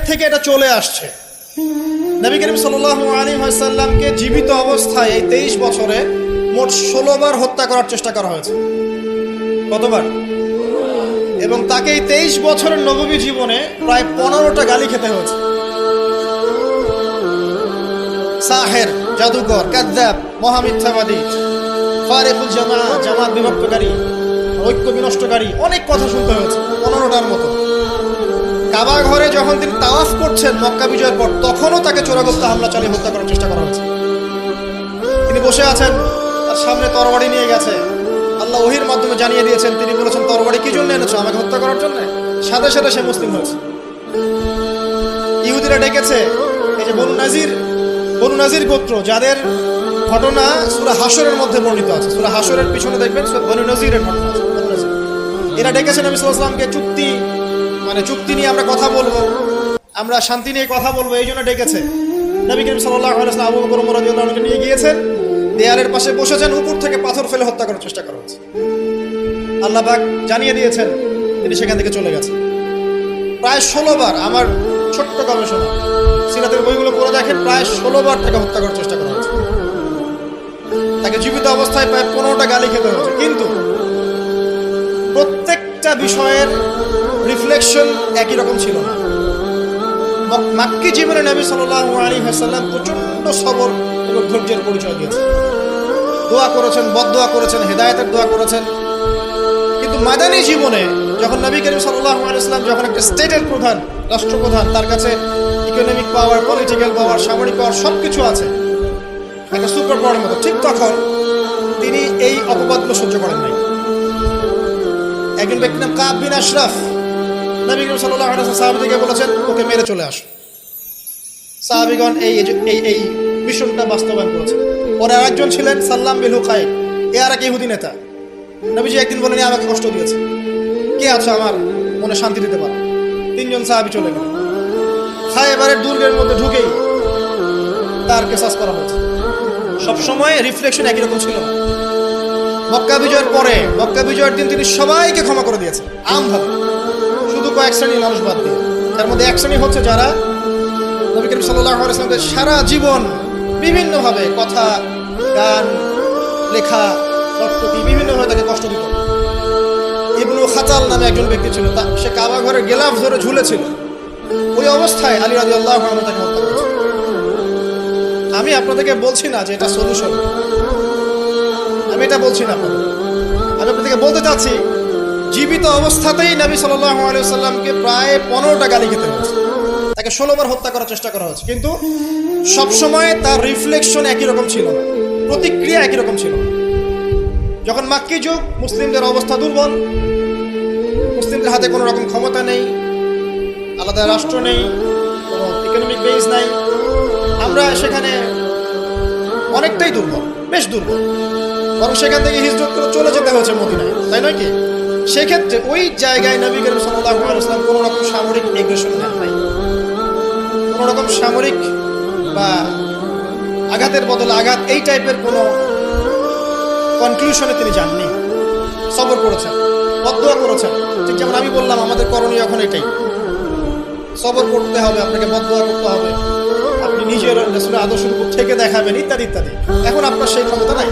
থেকে এটা চলে আসছে। নবী করিম সাল্লাল্লাহু আলাইহি ওয়াসাল্লামকে জীবিত অবস্থায় এই 23 বছরে মোট 16 বার হত্যা করার চেষ্টা করা হয়েছে। কতবার? এবং তাকে এই 23 বছরের নববী জীবনে প্রায় 15টা গালি খেতে হয়েছে। সাহের, জাদুকর, কাযযাব, মহামিথ্যাবাদী, ফারিকুল জামাত বিভক্তকারী, ঐক্য বিনষ্টকারী, অনেক কথা শুনতে হয়েছে 15টার মতো। কাবা ঘরে যখন তিনি তাওয়াফ করছেন মক্কা বিজয়ের পর, তখনও তাকে চোরাগোপ্তা হামলা চালিয়ে হত্যা করার চেষ্টা করা হয়েছে। তিনি বসে আছেন, তার সামনে তরবারি নিয়ে গেছে। আল্লাহ ওহীর মাধ্যমে জানিয়ে দিয়েছেন, তিনি বলেছেন তরবারি কি জন্য এনেছো? আমাকে হত্যা করার জন্য। সাথে সাথে সে মুসলিম হয়েছে। ইহুদিরা ডেকেছে, এই যে বনু নাজির গোত্র, যাদের ঘটনা সূরা হাশরের মধ্যে বর্ণিত আছে। সূরা হাশরের পিছনে দেখবেন বনু নাজিরের ঘটনা আছে। এরা ডেকেছেন নবী সাল্লাল্লাহু আলাইহি ওয়াসাল্লামকে চুক্তি নিয়ে আমরা কথা বলবো, আমরা শান্তি নিয়ে কথা বলবো, এই জন্য ডেকেছে। নবী করিম সাল্লাল্লাহু আলাইহি ওয়াসাল্লাম আবু বকর ওমর রাদিয়াল্লাহু আনহুকে নিয়ে গিয়েছেন, দেয়ালের পাশে বসেছেন, উপর থেকে পাথর ফেলে হত্যা করার চেষ্টা করা হয়েছে। আল্লাহ পাক জানিয়ে দিয়েছেন, তিনি সেখান থেকে চলে গেছেন। প্রায় 16 বার, আমার ছোট্ট গবেষণা, সিরাতের বইগুলো পড়ে দেখেন, প্রায় 16 বার তাকে হত্যা করার চেষ্টা করা হয়েছে। তাকে জীবিত অবস্থায় প্রায় 15টা গালি খেতে হয়েছে। কিন্তু প্রত্যেকটা বিষয়ের রিফ্লেকশন একই রকম ছিল না। মাক্কি জীবনে নবী সাল্লাল্লাহু আলাইহি ওয়াসাল্লাম প্রচন্ড সবর এবং ধৈর্যের পরিচয় দিয়েছেন। দোয়া করেছেন, বদদোয়া করেছেন, হেদায়েতের দোয়া করেছেন। কিন্তু মাদানী জীবনে যখন নবী করিম সাল্লাল্লাহু আলাইহি ওয়াসাল্লাম যখন একটা স্টেটের প্রধান, রাষ্ট্রপ্রধান, তার কাছে ইকোনমিক পাওয়ার, পলিটিক্যাল পাওয়ার, সামরিক পাওয়ার সবকিছু আছে, একটা সুপার পাওয়ারের মতো, ঠিক তখন তিনি এই অপবাদগুলো সহ্য করেন নাই। একজন ব্যক্তির নাম কাব বিন আশরাফ, নবী করিম সাল্লাল্লাহু আলাইহি ওয়াসাল্লাম সাহাবীদেরকে বলেছেন, ওকে মেরে চলে আসো। সাহাবীগণ এই মিশনটা বাস্তবায়ন করেছে। পরে আরেকজন ছিলেন সাল্লাম বিল হুকাই, আর এক ইহুদি নেতা। নবীজি একদিন বলেন, আমাকে কষ্ট দিয়েছে, কে আছো আমার মনে শান্তি দিতে পারো? 3জন সাহাবী চলে গেল। খায়বারের দুর্গের মধ্যে ঢুকেই তার কেসাস করা হয়েছে। সবসময় রিফ্লেকশন একই রকম ছিল না। মক্কা বিজয়ের পরে, মক্কা বিজয়ের দিন তিনি সবাইকে ক্ষমা করে দিয়েছেন আমভাবে, শুধু কয়েক শ্রেণীর মানুষ বাদ দিয়ে। তার মধ্যে এক শ্রেণী হচ্ছে যারা নবী করিম সাল্লাল্লাহু আলাইহি ওয়াসাল্লামকে সারা জীবন বিভিন্নভাবে কথা, গান, লেখা, রক্তটি বিভিন্নভাবে তাকে কষ্ট দিত। ইবনু খাতাল নামে একজন ব্যক্তি ছিল, সে কাবা ঘরের গেলাফ ধরে ঝুলেছিল। ওই অবস্থায় আলী রাদিয়াল্লাহু আনহু তাকে হত্যা করেছে। আমি আপনাদেরকে বলছি না যে এটা সলিউশন, আমি এটা বলছি না আপনাদের। আমি আপনাদেরকে বলতে চাচ্ছি, জীবিত অবস্থাতেই নবী সাল্লাল্লাহু আলাইহি ওয়াসাল্লামকে প্রায় 15টা গালি খেতে হয়েছে, তাকে 16 বার হত্যা করার চেষ্টা করা হয়েছে। কিন্তু সবসময় তার রিফ্লেকশন একই রকম ছিল না, প্রতিক্রিয়া একই রকম ছিল না। যখন মাক্কি যুগ, মুসলিমদের অবস্থা দুর্বল, মুসলিমদের হাতে কোনো রকম ক্ষমতা নেই, আলাদা রাষ্ট্র নেই, কোনো ইকোনমিক বেস নাই, আমরা সেখানে অনেকটাই দুর্বল, বেশ দুর্বল। বরং সেখান থেকে হিজরত করে চলে যেতে হয়েছে মদিনায়, তাই নয় কি? সেক্ষেত্রে ওই জায়গায় নবী করিম সাল্লাল্লাহু আলাইহি ওয়াসাল্লাম কোনো রকম সামরিক এগ্রেশন নেন নাই, কোনো রকম সামরিক বা আঘাতের বদলে আঘাত, এই টাইপের কোনো কনক্লুশনে তিনি যাননি। সবর করেছেন, বদদোয়া করেছেন। ঠিক যেমন আমি বললাম, আমাদের করণীয় এখন এটাই, সবর করতে হবে, আপনাকে বদদোয়া করতে হবে, আপনি নিজের রাসূলের আদর্শের উপর থেকে দেখাবেন, ইত্যাদি ইত্যাদি। এখন আপনার সেই ক্ষমতা নাই,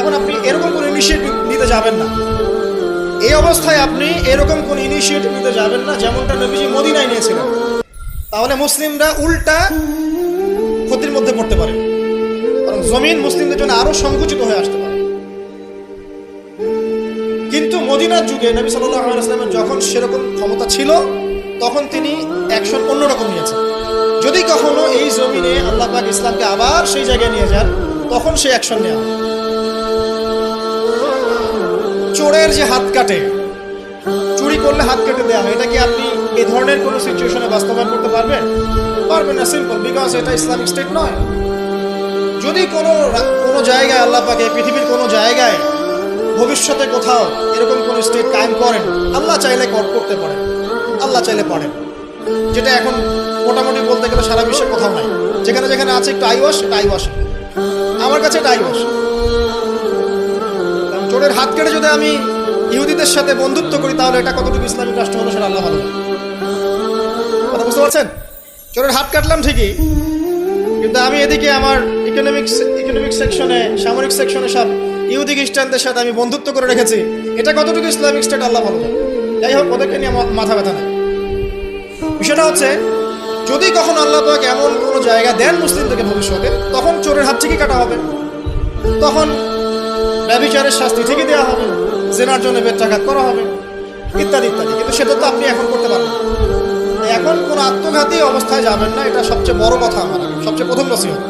এখন আপনি এরকম কোনো ইনিশিয়েটিভ নিতে যাবেন না। এই অবস্থায় আপনি এরকম কোনো ইনিশিয়েটিভ নিতে যাবেন না যেমনটা নবীজি মদিনায় নিয়েছিলেন। তাহলে মুসলিমরা উল্টা ক্ষতির মধ্যে পড়তে পারে, কারণ জমিন মুসলিমদের জন্য আরো সংকুচিত হয়ে আসতে পারে। কিন্তু মদিনার যুগে নবী সাল্লাল্লাহু আলাইহি ওয়াসাল্লামের যখন সেরকম ক্ষমতা ছিল, তখন তিনি অ্যাকশন অন্যরকম নিয়েছেন। যদি কখনো এই জমিনে আল্লাহ পাক ইসলামকে আবার সেই জায়গায় নিয়ে যান, তখন সেই অ্যাকশন নেওয়া। চোরের যে হাত কাটে, চুরি করলে হাত কেটে দেওয়া হয়, এটা কি আপনি এই ধরনের কোনো সিচুয়েশনে বাস্তবায়ন করতে পারবেন? পারবেন না, সিম্পল, বিকজ এটা ইসলামিক স্টেট নয়। যদি কোনো জায়গায় আল্লাহ পাক এই পৃথিবীর কোনো জায়গায় ভবিষ্যতে কোথাও এরকম কোনো স্টেট কায়েম করেন, আল্লাহ চাইলে করতে পারেন, আল্লাহ চাইলে পারেন। যেটা এখন মোটামুটি বলতে গেলে সারা বিশ্বে কোথাও নাই। যেখানে যেখানে আছে একটু আইওয়াস, এটা আইওয়াস, আমার কাছে এটা আইওয়াস। চোরের হাত কেটে যদি আমি ইহুদিদের সাথে বন্ধুত্ব করি, তাহলে এটা কতটুকু ইসলামিক রাষ্ট্র হলো সেটা আল্লাহ ভালো। কথা বুঝতে বলছেন? চোরের হাত কাটলাম ঠিকই, কিন্তু আমি এদিকে আমার ইকোনমিক সেকশনে, সামরিক সেকশনে সব ইহুদি খ্রিস্টানদের সাথে আমি বন্ধুত্ব করে রেখেছি। এটা কতটুকু ইসলামিক স্টেট আল্লাহ ভালো জানে। যাই হোক, ওদেরকে নিয়ে মাথা ব্যথা নেই। বিষয়টা হচ্ছে, যদি কখনো আল্লাহ পাক এমন কোনো জায়গা দেন মুসলিমদেরকে ভবিষ্যতে, তখন চোরের হাত ঠিকই কাটা হবে, তখন ব্যভিচারের শাস্তি ঠিকই দেওয়া হবে, জেনার জন্য বেত্রাঘাত করা হবে, ইত্যাদি ইত্যাদি। কিন্তু সেটা তো আপনি এখন করতে পারবেন না। এখন কোনো আত্মঘাতী অবস্থায় যাবেন না, এটা সবচেয়ে বড় কথা, আমার সবচেয়ে প্রথম নসিহত।